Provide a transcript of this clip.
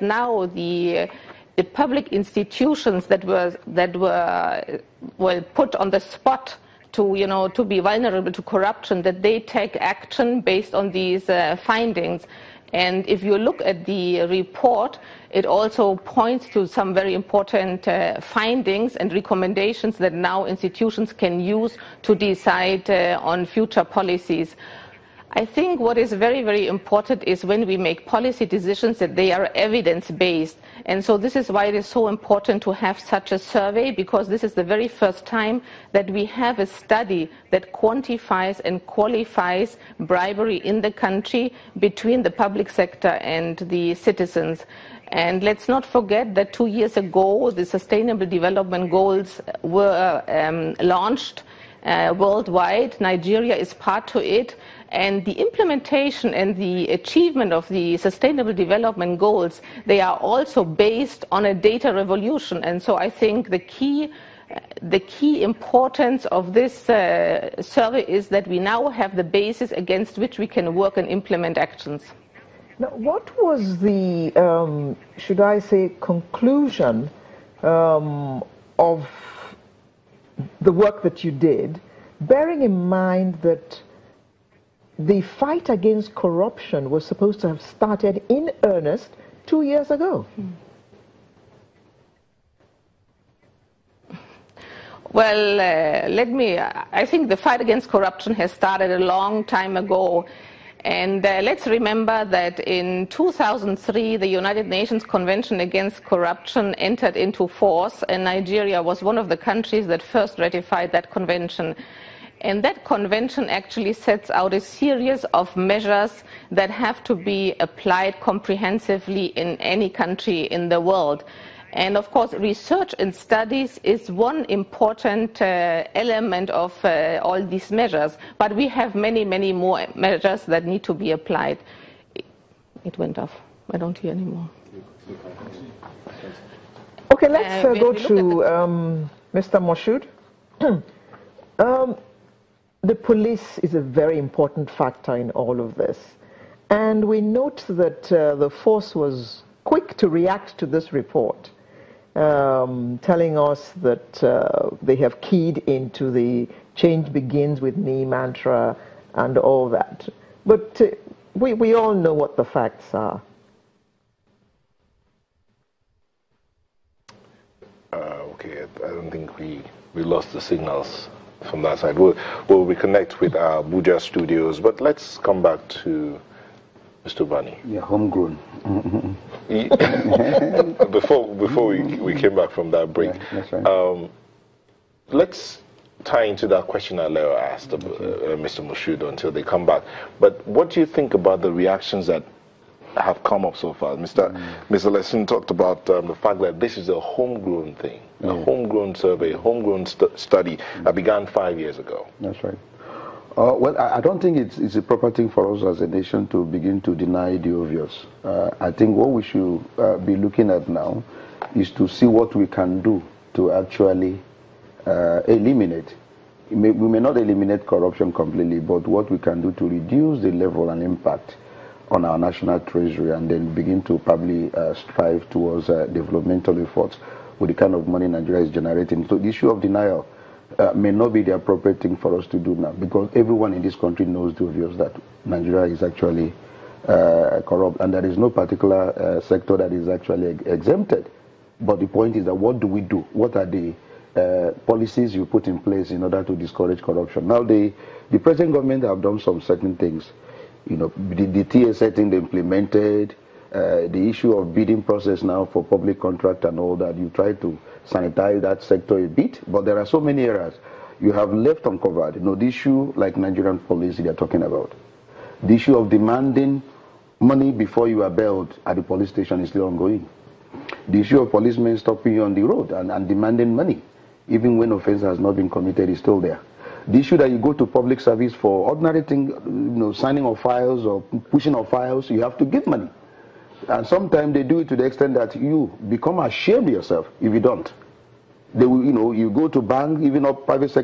now the public institutions that were put on the spot to be vulnerable to corruption, that they take action based on these findings. And if you look at the report, it also points to some very important findings and recommendations that now institutions can use to decide on future policies. I think what is very, very important is when we make policy decisions that they are evidence-based. And so this is why it is so important to have such a survey, because this is the very first time that we have a study that quantifies and qualifies bribery in the country between the public sector and the citizens. And let's not forget that 2 years ago, the Sustainable Development Goals were launched worldwide. Nigeria is part to it. And the implementation and the achievement of the Sustainable Development Goals, they are also based on a data revolution. And so I think the key importance of this survey is that we now have the basis against which we can work and implement actions. Now, what was the, should I say, conclusion of the work that you did, bearing in mind that the fight against corruption was supposed to have started in earnest 2 years ago? Well, I think the fight against corruption has started a long time ago. And let's remember that in 2003, the United Nations Convention Against Corruption entered into force, and Nigeria was one of the countries that first ratified that convention. And that convention actually sets out a series of measures that have to be applied comprehensively in any country in the world. And of course, research and studies is one important element of all these measures. But we have many, many more measures that need to be applied. It went off. I don't hear anymore. Okay, let's go to Mr. Moshood. The police is a very important factor in all of this. And we note that the force was quick to react to this report, telling us that they have keyed into the change begins with me mantra and all that. But we all know what the facts are. Okay, I don't think we lost the signals from that side. We'll reconnect with our Abuja studios, but let's come back to Mr. Bani. Yeah, homegrown. Before we came back from that break, yeah, that's right. Let's tie into that question that Leo asked Mr. Moshood until they come back. But what do you think about the reactions that have come up so far? Mr. Lesson talked about the fact that this is a homegrown thing, a homegrown survey, a homegrown study that began 5 years ago. That's right. Well, I don't think it's a proper thing for us as a nation to begin to deny the obvious. I think what we should be looking at now is to see what we can do to actually eliminate. We may not eliminate corruption completely, but what we can do to reduce the level and impact on our national treasury, and then begin to probably strive towards developmental efforts with the kind of money Nigeria is generating. So the issue of denial may not be the appropriate thing for us to do now, because everyone in this country knows the obvious, that Nigeria is actually corrupt, and there is no particular sector that is actually exempted. But the point is that what do we do? What are the policies you put in place in order to discourage corruption? Now, the present government have done some certain things. You know, the TSA thing they implemented, the issue of bidding process now for public contract and all that, you try to sanitize that sector a bit, but there are so many areas you have left uncovered. You know, the issue like Nigerian police they are talking about, the issue of demanding money before you are bailed at the police station is still ongoing. The issue of policemen stopping you on the road and demanding money, even when offense has not been committed, is still there. The issue that you go to public service for ordinary thing, you know, signing of files or pushing of files, you have to give money. And sometimes they do it to the extent that you become ashamed of yourself if you don't. They will, you know, you go to bank, even up private sector.